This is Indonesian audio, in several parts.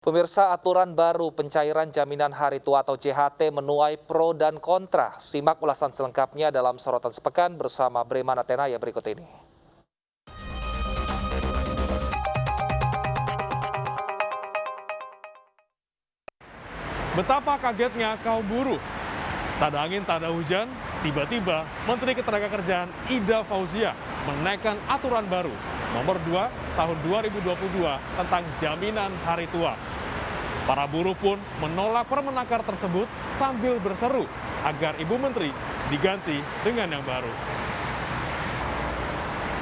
Pemirsa, aturan baru pencairan jaminan hari tua atau JHT menuai pro dan kontra. Simak ulasan selengkapnya dalam sorotan sepekan bersama Bremana Tenaya berikut ini. Betapa kagetnya kaum buruh. Tak ada angin, tak ada hujan, tiba-tiba Menteri Ketenagakerjaan Ida Fauzia menaikkan aturan baru nomor 2 tahun 2022 tentang jaminan hari tua. Para buruh pun menolak Permenaker tersebut sambil berseru agar Ibu Menteri diganti dengan yang baru.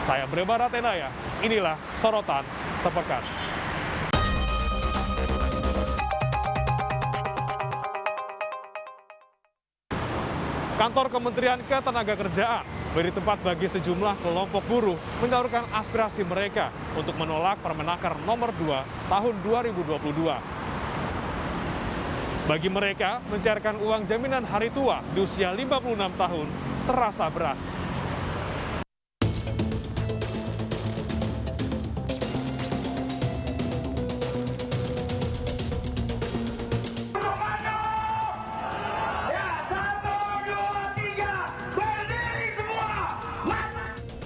Saya Bremana Tenaya, inilah sorotan sepekan. Kantor Kementerian Ketenagakerjaan beri tempat bagi sejumlah kelompok buruh menyalurkan aspirasi mereka untuk menolak Permenaker nomor 2 tahun 2022. Bagi mereka, mencairkan uang jaminan hari tua di usia 56 tahun terasa berat.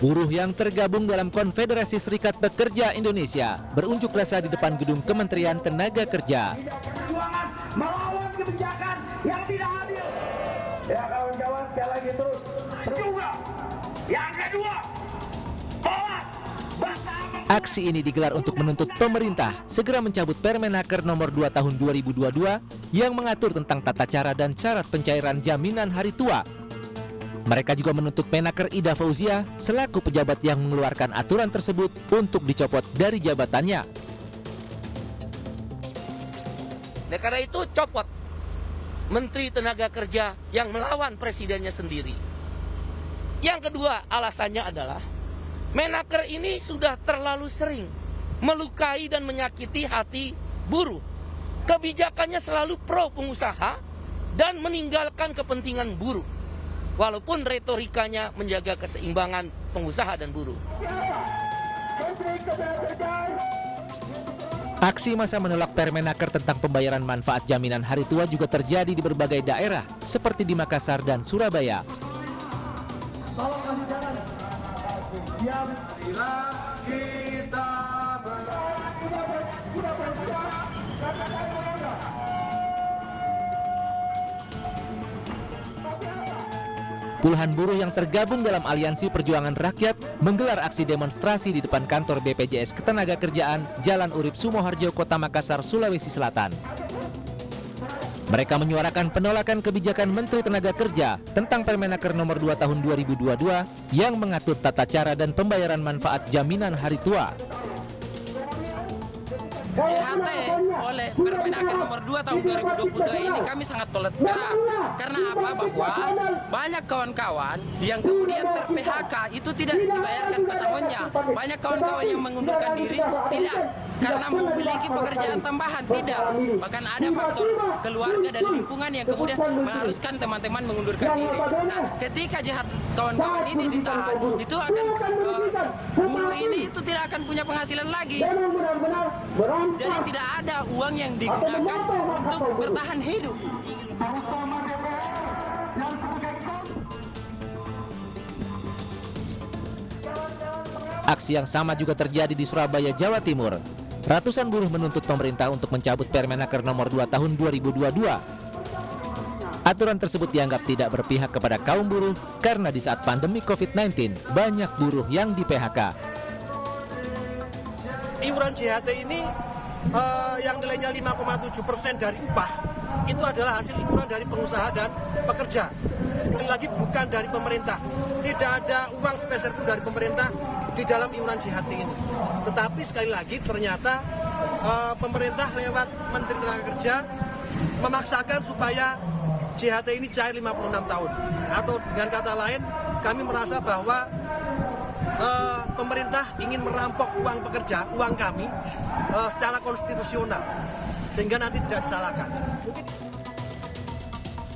Buruh yang tergabung dalam Konfederasi Serikat Pekerja Indonesia berunjuk rasa di depan gedung Kementerian Tenaga Kerja. Perjuangan melawan kebijakan yang tidak adil. Ya kawan-kawan, sekali lagi terus. Juga yang kedua, tolak bersama. Aksi ini digelar untuk menuntut pemerintah segera mencabut Permenaker nomor 2 tahun 2022 yang mengatur tentang tata cara dan syarat pencairan jaminan hari tua. Mereka juga menuntut Menaker Ida Fauzia selaku pejabat yang mengeluarkan aturan tersebut untuk dicopot dari jabatannya. Nah, karena itu copot Menteri Tenaga Kerja yang melawan presidennya sendiri. Yang kedua alasannya adalah Menaker ini sudah terlalu sering melukai dan menyakiti hati buruh. Kebijakannya selalu pro pengusaha dan meninggalkan kepentingan buruh. Walaupun retorikanya menjaga keseimbangan pengusaha dan buruh. Aksi massa menolak Permenaker tentang pembayaran manfaat jaminan hari tua juga terjadi di berbagai daerah seperti di Makassar dan Surabaya. Puluhan buruh yang tergabung dalam Aliansi Perjuangan Rakyat menggelar aksi demonstrasi di depan kantor BPJS Ketenagakerjaan Jalan Urip Sumoharjo, Kota Makassar, Sulawesi Selatan. Mereka menyuarakan penolakan kebijakan Menteri Tenaga Kerja tentang Permenaker nomor 2 tahun 2022 yang mengatur tata cara dan pembayaran manfaat jaminan hari tua. JHT oleh Permenaker nomor 2 tahun 2022 ini kami sangat tolak keras. Karena apa? Bahwa banyak kawan-kawan yang kemudian ter-PHK itu tidak dibayarkan pesangonnya. Banyak kawan-kawan yang mengundurkan diri tidak karena memiliki pekerjaan tambahan, tidak. Bahkan ada faktor keluarga dan lingkungan yang kemudian mengharuskan teman-teman mengundurkan diri. Nah, ketika JHT kawan-kawan ini ditahan, itu akan buruh ini itu tidak akan punya penghasilan lagi. Jadi tidak ada uang yang digunakan untuk bertahan hidup. Aksi yang sama juga terjadi di Surabaya, Jawa Timur. Ratusan buruh menuntut pemerintah untuk mencabut Permenaker nomor 2 tahun 2022. Aturan tersebut dianggap tidak berpihak kepada kaum buruh karena di saat pandemi COVID-19 banyak buruh yang di-PHK. Iuran JHT ini yang nilainya 5,7% dari upah itu adalah hasil iuran dari pengusaha dan pekerja. Sekali lagi bukan dari pemerintah. Tidak ada uang sepeser pun dari pemerintah di dalam iuran JHT ini. Tetapi sekali lagi ternyata pemerintah lewat Menteri Tenaga Kerja memaksakan supaya JHT ini cair 56 tahun. Atau dengan kata lain, kami merasa bahwa pemerintah ingin merampok uang pekerja, uang kami secara konstitusional, sehingga nanti tidak disalahkan.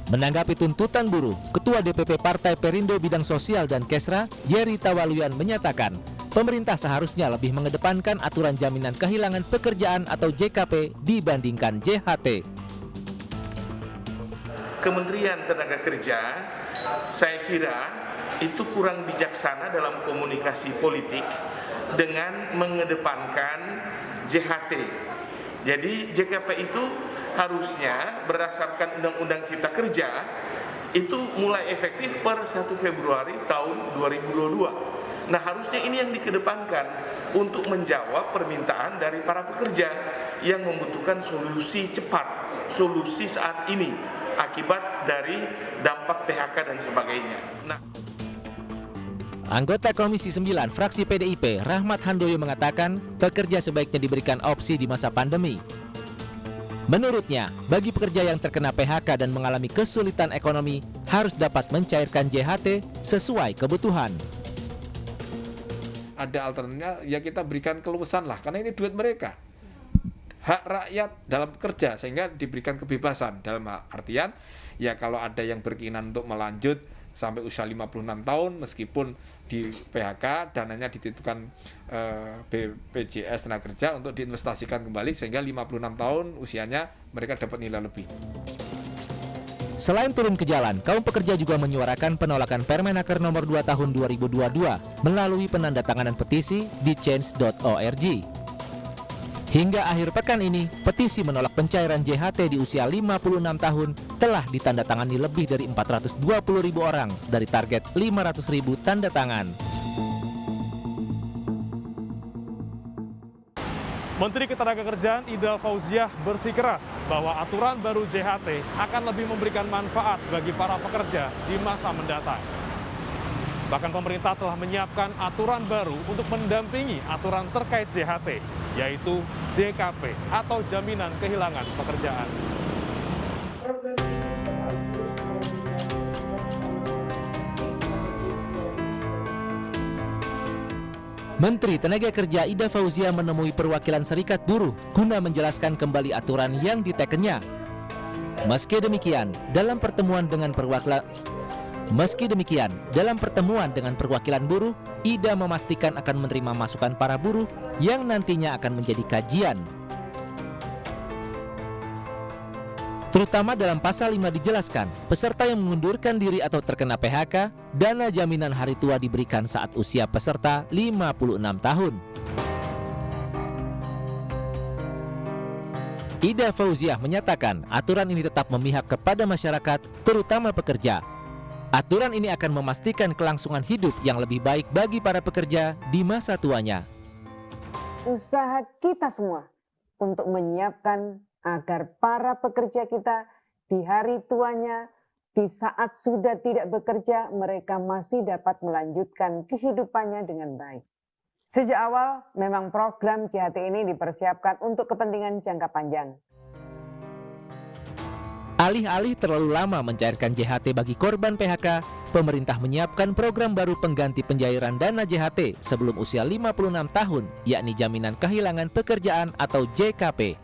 Menanggapi tuntutan buruh, Ketua DPP Partai Perindo Bidang Sosial dan Kesra, Jerry Tawaluyan menyatakan pemerintah seharusnya lebih mengedepankan aturan jaminan kehilangan pekerjaan atau JKP dibandingkan JHT. Kementerian Tenaga Kerja, saya kira itu kurang bijaksana dalam komunikasi politik dengan mengedepankan JHT. Jadi JKP itu harusnya berdasarkan Undang-Undang Cipta Kerja itu mulai efektif per 1 Februari tahun 2022. Nah, harusnya ini yang dikedepankan untuk menjawab permintaan dari para pekerja yang membutuhkan solusi cepat, solusi saat ini akibat dari dampak PHK dan sebagainya. Nah, Anggota Komisi 9 fraksi PDIP Rahmat Handoyo mengatakan pekerja sebaiknya diberikan opsi di masa pandemi. Menurutnya, bagi pekerja yang terkena PHK dan mengalami kesulitan ekonomi harus dapat mencairkan JHT sesuai kebutuhan. Ada alternatifnya, ya kita berikan keluasan lah, karena ini duit mereka. Hak rakyat dalam bekerja, sehingga diberikan kebebasan. Dalam artian, ya kalau ada yang berkeinginan untuk melanjut sampai usia 56 tahun, meskipun di PHK, dananya dititipkan BPJS Tenaga Kerja untuk diinvestasikan kembali, sehingga 56 tahun usianya mereka dapat nilai lebih. Selain turun ke jalan, kaum pekerja juga menyuarakan penolakan Permenaker nomor 2 tahun 2022 melalui penandatanganan petisi di change.org. Hingga akhir pekan ini, petisi menolak pencairan JHT di usia 56 tahun telah ditandatangani lebih dari 420.000 orang dari target 500.000 tanda tangan. Menteri Ketenagakerjaan Ida Fauziah bersikeras bahwa aturan baru JHT akan lebih memberikan manfaat bagi para pekerja di masa mendatang. Bahkan pemerintah telah menyiapkan aturan baru untuk mendampingi aturan terkait JHT, yaitu JKP atau Jaminan Kehilangan Pekerjaan. Menteri Tenaga Kerja Ida Fauziah menemui perwakilan serikat buruh guna menjelaskan kembali aturan yang ditekennya. Meski demikian, dalam pertemuan dengan perwakilan buruh, Ida memastikan akan menerima masukan para buruh yang nantinya akan menjadi kajian. Terutama dalam pasal 5 dijelaskan, peserta yang mengundurkan diri atau terkena PHK, dana jaminan hari tua diberikan saat usia peserta 56 tahun. Ida Fauziah menyatakan aturan ini tetap memihak kepada masyarakat, terutama pekerja. Aturan ini akan memastikan kelangsungan hidup yang lebih baik bagi para pekerja di masa tuanya. Usaha kita semua untuk menyiapkan agar para pekerja kita di hari tuanya, di saat sudah tidak bekerja, mereka masih dapat melanjutkan kehidupannya dengan baik. Sejak awal, memang program JHT ini dipersiapkan untuk kepentingan jangka panjang. Alih-alih terlalu lama mencairkan JHT bagi korban PHK, pemerintah menyiapkan program baru pengganti pencairan dana JHT sebelum usia 56 tahun, yakni Jaminan Kehilangan Pekerjaan atau JKP.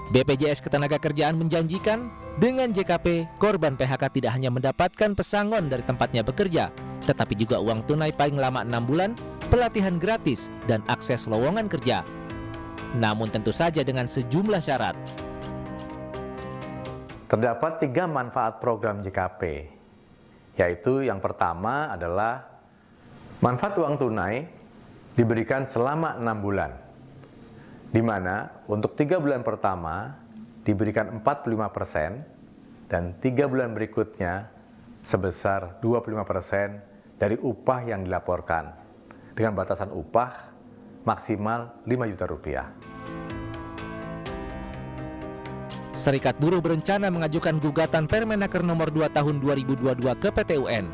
BPJS Ketenagakerjaan menjanjikan, dengan JKP, korban PHK tidak hanya mendapatkan pesangon dari tempatnya bekerja, tetapi juga uang tunai paling lama 6 bulan, pelatihan gratis, dan akses lowongan kerja. Namun tentu saja dengan sejumlah syarat. Terdapat 3 manfaat program JKP, yaitu yang pertama adalah manfaat uang tunai diberikan selama 6 bulan, di mana untuk 3 bulan pertama diberikan 45% dan 3 bulan berikutnya sebesar 25% dari upah yang dilaporkan, dengan batasan upah maksimal 5 juta rupiah. Serikat Buruh berencana mengajukan gugatan Permenaker nomor 2 tahun 2022 ke PT UN.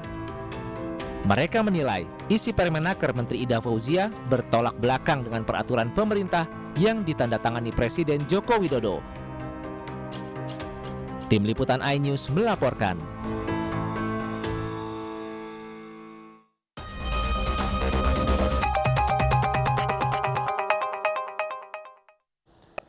Mereka menilai isi Permenaker Menteri Ida Fauziah bertolak belakang dengan peraturan pemerintah yang ditandatangani Presiden Joko Widodo. Tim Liputan iNews melaporkan.